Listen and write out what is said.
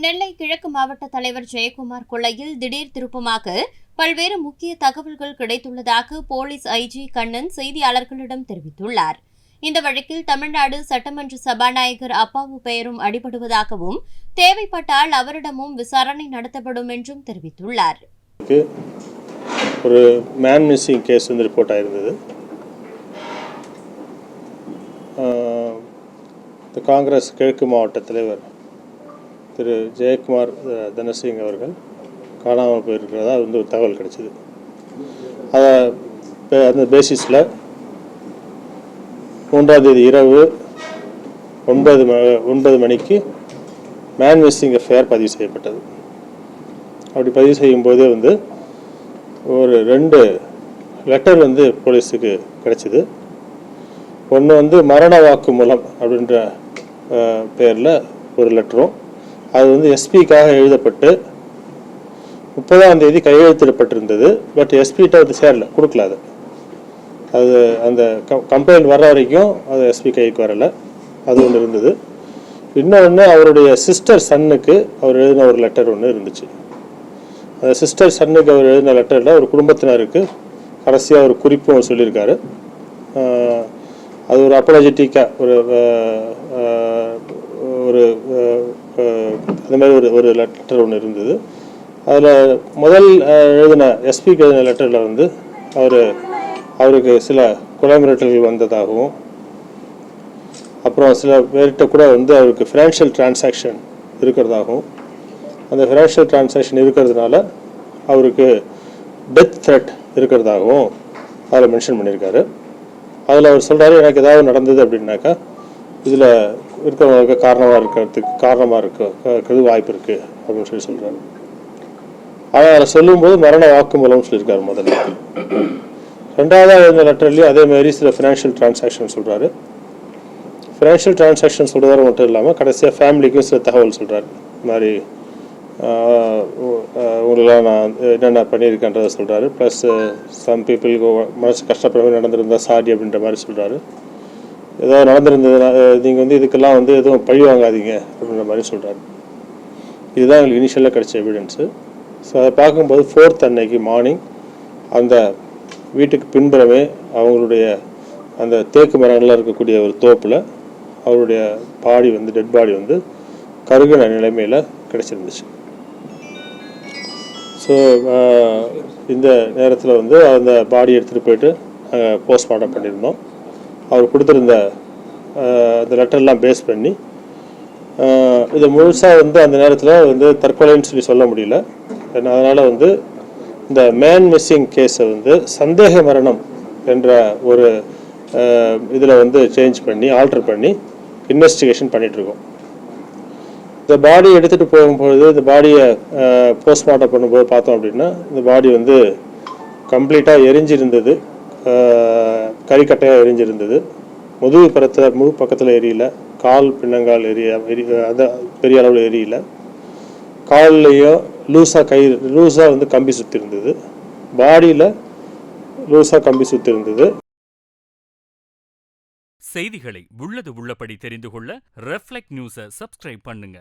நெல்லை கிழக்கு மாவட்ட தலைவர் ஜெயக்குமார் கொலையில் திடீர் திருப்பமாக பல்வேறு முக்கிய தகவல்கள் கிடைத்துள்ளதாக போலீஸ் ஐஜி கண்ணன் செய்தியாளர்களிடம் தெரிவித்துள்ளார். இந்த வழக்கில் தமிழ்நாடு சட்டமன்ற சபாநாயகர் அப்பாவு பெயரும் அடிபடுவதாகவும் தேவைப்பட்டால் அவரிடமும் விசாரணை நடத்தப்படும் என்றும் தெரிவித்துள்ளார். ஒரு மேன் மிஸ்ஸிங் கேஸ் வந்து ரிப்போர்ட் ஆயிருந்தது. காங்கிரஸ் கிழக்கு மாவட்ட தலைவர் திரு ஜெயக்குமார் தனசிங் அவர்கள் காணாமல் போயிருக்கிறதா வந்து ஒரு தகவல் கிடைச்சிது. அந்த பேசிஸில் 3ஆம் தேதி இரவு 9 மணிக்கு மேன் மிஸ்ஸிங் எஃப்ஐஆர் பதிவு செய்யப்பட்டது. அப்படி பதிவு செய்யும்போதே வந்து ஒரு 2 லெட்டர் வந்து போலீஸுக்கு கிடைச்சிது. ஒன்று வந்து மரண வாக்குமூலம் அப்படின்ற பேரில் ஒரு லெட்டரும், அது வந்து எஸ்பிக்காக எழுதப்பட்டு 30ஆம் தேதி கையெழுத்திடப்பட்டிருந்தது. பட் எஸ்பிகிட்ட அது சேரல, கொடுக்கல. அது அந்த கம்ப்ளைண்ட் வர்ற வரைக்கும் அது எஸ்பி கைக்கு வரலை. அது ஒன்று இருந்தது. இன்னொன்று அவருடைய சிஸ்டர் சன்னுக்கு அவர் எழுதின ஒரு லெட்டர் ஒன்று இருந்துச்சு. அந்த சிஸ்டர் சன்னுக்கு அவர் எழுதின லெட்டரில் ஒரு குடும்பத்தினருக்கு கடைசியாக ஒரு குறிப்பும் சொல்லியிருக்காரு. அது ஒரு அப்பாலஜெட்டிக்காக ஒரு அந்த மாதிரி ஒரு லெட்டர் ஒன்று இருந்தது. அதில் முதல் எழுதின எஸ்பிக்கு எழுதின லெட்டரில் வந்து அவருக்கு சில கொலை மிரட்டல்கள் வந்ததாகவும், அப்புறம் சில பேர்கிட்ட கூட வந்து அவருக்கு ஃபினான்ஷியல் டிரான்சாக்ஷன் இருக்கிறதாகவும், அந்த ஃபினான்ஷியல் டிரான்சாக்ஷன் இருக்கிறதுனால அவருக்கு டெத் த்ரெட் இருக்கிறதாகவும் அதில் மென்ஷன் பண்ணியிருக்காரு. அதில் அவர் சொல்கிறாரு, எனக்கு ஏதாவது நடந்தது அப்படின்னாக்கா இதில் இருக்கிறவங்களுக்கு காரணமாக இருக்கிறது வாய்ப்பு இருக்குது அப்படின்னு சொல்கிறாரு. ஆனால் அதில் சொல்லும்போது மரண வாக்குமூலம்னு சொல்லியிருக்காரு முதல்ல. 2ஆவது எழுதின லெட்டர்லேயும் அதேமாதிரி சில ஃபினான்ஷியல் டிரான்சாக்ஷன் சொல்கிறாரு. ஃபினான்ஷியல் டிரான்சாக்ஷன் சொல்கிறதோடு மட்டும் இல்லாமல் கடைசியாக ஃபேமிலிக்கும் சில தகவல் சொல்கிறார். இந்த மாதிரி உங்களெலாம் நான் என்னென்ன பண்ணியிருக்கேன்றதை சொல்கிறாரு. ப்ளஸ் சம் பீப்புளுக்கு மனசு கஷ்டப்படுற மாதிரி நடந்திருந்தா சாரி அப்படின்ற மாதிரி சொல்கிறாரு. ஏதோ நடந்திருந்ததுன்னா நீங்கள் வந்து இதுக்கெல்லாம் வந்து எதுவும் பழி வாங்காதீங்க அப்படின்ற மாதிரி சொல்கிறாரு. இதுதான் எங்களுக்கு இனிஷியலாக கிடைச்ச எவிடன்ஸு. ஸோ அதை பார்க்கும்போது 4th அன்னைக்கு மார்னிங் அந்த வீட்டுக்கு பின்புறமே அவங்களுடைய அந்த தேக்கு மரங்கள்லாம் இருக்கக்கூடிய ஒரு தோப்பில் அவருடைய பாடி வந்து டெட் பாடி வந்து கருகின நிலைமையில் கிடச்சிருந்துச்சு. ஸோ இந்த நேரத்தில் வந்து அந்த பாடி எடுத்துகிட்டு போயிட்டு நாங்கள் போஸ்ட்மார்ட்டம் பண்ணியிருந்தோம். அவர் கொடுத்துருந்த அந்த லெட்டர்லாம் பேஸ் பண்ணி இதை முழுசாக வந்து அந்த நேரத்தில் வந்து தற்கொலைன்னு சொல்ல முடியல. அதனால் வந்து இந்த மேன் மிஸ்ஸிங் கேஸை வந்து சந்தேக மரணம் என்ற ஒரு இதில் வந்து சேஞ்ச் பண்ணி ஆல்டர் பண்ணி இன்வெஸ்டிகேஷன் பண்ணிகிட்ருக்கோம். இந்த பாடி எடுத்துகிட்டு போகும்பொழுது இந்த பாடியை போஸ்ட்மார்ட்டம் பண்ணும்போது பார்த்தோம் அப்படின்னா இந்த பாடி வந்து கம்ப்ளீட்டாக எரிஞ்சிருந்தது, கறிக்கட்டையாக எரிஞ்சிருந்தது. முழு பக்கத்தில் எரியல, கால் பின்னங்கால் அதை பெரிய அளவில் எரியல. கால்லையும் லூஸாக வந்து கம்பி சுற்றி இருந்தது, பாடியில் லூஸாக கம்பி சுற்றி இருந்தது. செய்திகளை உள்ளது உள்ளபடி தெரிந்து கொள்ள ரெஃப்ளெக்ட் நியூஸை சப்ஸ்கிரைப் பண்ணுங்க.